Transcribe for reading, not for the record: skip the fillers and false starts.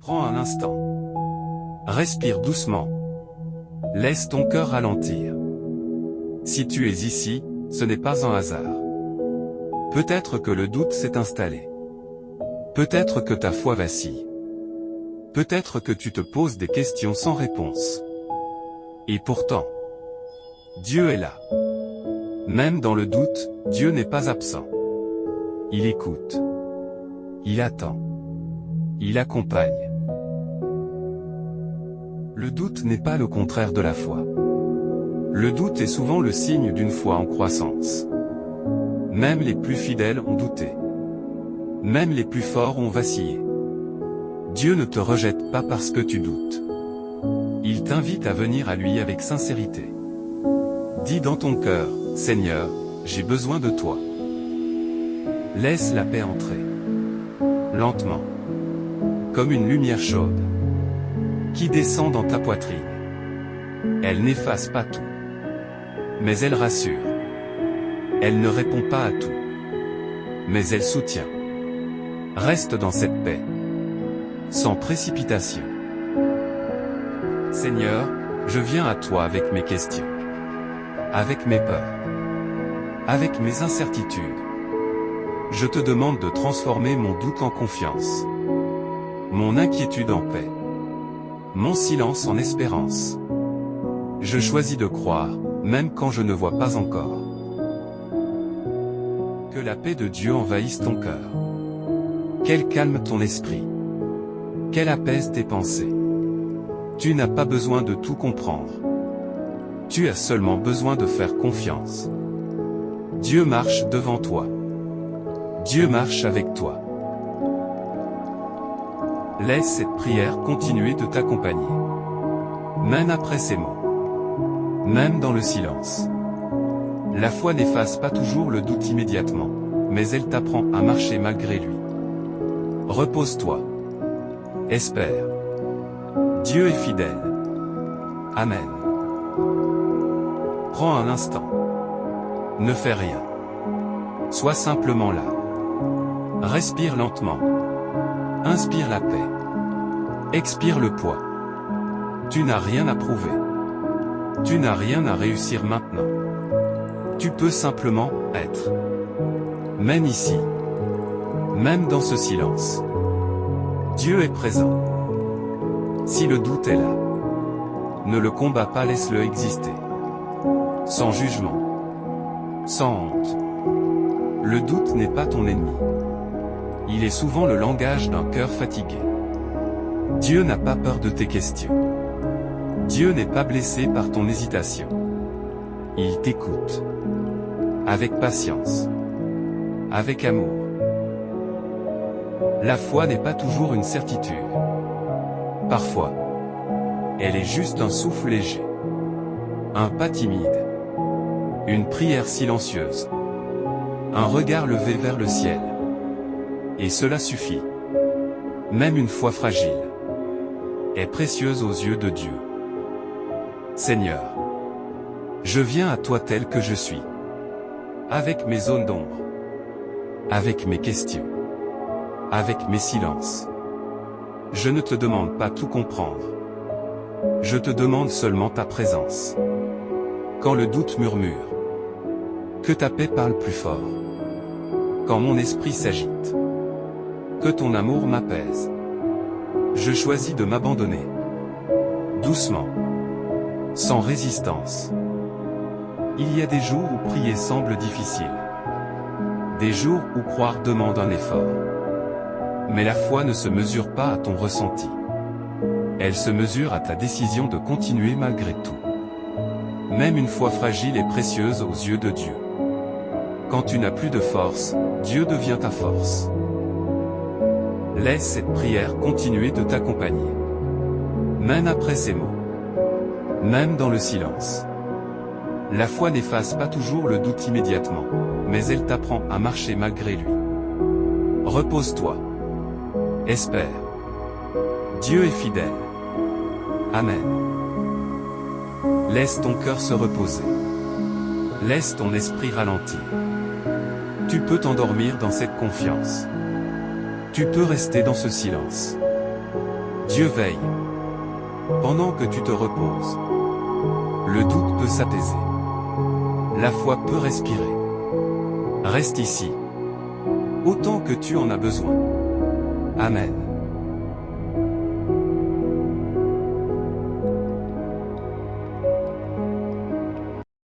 Prends un instant. Respire doucement. Laisse ton cœur ralentir. Si tu es ici, ce n'est pas un hasard. Peut-être que le doute s'est installé. Peut-être que ta foi vacille. Peut-être que tu te poses des questions sans réponse. Et pourtant, Dieu est là. Même dans le doute, Dieu n'est pas absent. Il écoute. Il attend. Il accompagne. Le doute n'est pas le contraire de la foi. Le doute est souvent le signe d'une foi en croissance. Même les plus fidèles ont douté. Même les plus forts ont vacillé. Dieu ne te rejette pas parce que tu doutes. Il t'invite à venir à lui avec sincérité. Dis dans ton cœur, Seigneur, j'ai besoin de toi. Laisse la paix entrer. Lentement. Comme une lumière chaude. Qui descend dans ta poitrine. Elle n'efface pas tout. Mais elle rassure. Elle ne répond pas à tout. Mais elle soutient. Reste dans cette paix. Sans précipitation. Seigneur, je viens à toi avec mes questions. Avec mes peurs. Avec mes incertitudes. Je te demande de transformer mon doute en confiance. Mon inquiétude en paix. Mon silence en espérance. Je choisis de croire, même quand je ne vois pas encore. Que la paix de Dieu envahisse ton cœur. Qu'elle calme ton esprit. Qu'elle apaise tes pensées. Tu n'as pas besoin de tout comprendre. Tu as seulement besoin de faire confiance. Dieu marche devant toi. Dieu marche avec toi. Laisse cette prière continuer de t'accompagner. Même après ces mots. Même dans le silence. La foi n'efface pas toujours le doute immédiatement, mais elle t'apprend à marcher malgré lui. Repose-toi. Espère. Dieu est fidèle. Amen. Prends un instant. Ne fais rien. Sois simplement là. Respire lentement. Inspire la paix. Expire le poids. Tu n'as rien à prouver. Tu n'as rien à réussir maintenant. Tu peux simplement être. Même ici. Même dans ce silence. Dieu est présent. Si le doute est là, ne le combat pas, laisse-le exister. Sans jugement. Sans honte. Le doute n'est pas ton ennemi. Il est souvent le langage d'un cœur fatigué. Dieu n'a pas peur de tes questions. Dieu n'est pas blessé par ton hésitation. Il t'écoute. Avec patience. Avec amour. La foi n'est pas toujours une certitude. Parfois, elle est juste un souffle léger. Un pas timide. Une prière silencieuse. Un regard levé vers le ciel. Et cela suffit. Même une foi fragile est précieuse aux yeux de Dieu. Seigneur, je viens à toi tel que je suis. Avec mes zones d'ombre. Avec mes questions. Avec mes silences. Je ne te demande pas tout comprendre. Je te demande seulement ta présence. Quand le doute murmure, que ta paix parle plus fort. Quand mon esprit s'agite, que ton amour m'apaise. Je choisis de m'abandonner. Doucement. Sans résistance. Il y a des jours où prier semble difficile. Des jours où croire demande un effort. Mais la foi ne se mesure pas à ton ressenti. Elle se mesure à ta décision de continuer malgré tout. Même une foi fragile est précieuse aux yeux de Dieu. Quand tu n'as plus de force, Dieu devient ta force. Laisse cette prière continuer de t'accompagner. Même après ces mots. Même dans le silence. La foi n'efface pas toujours le doute immédiatement, mais elle t'apprend à marcher malgré lui. Repose-toi. Espère. Dieu est fidèle. Amen. Laisse ton cœur se reposer. Laisse ton esprit ralentir. Tu peux t'endormir dans cette confiance. Tu peux rester dans ce silence. Dieu veille. Pendant que tu te reposes, le doute peut s'apaiser. La foi peut respirer. Reste ici, autant que tu en as besoin. Amen.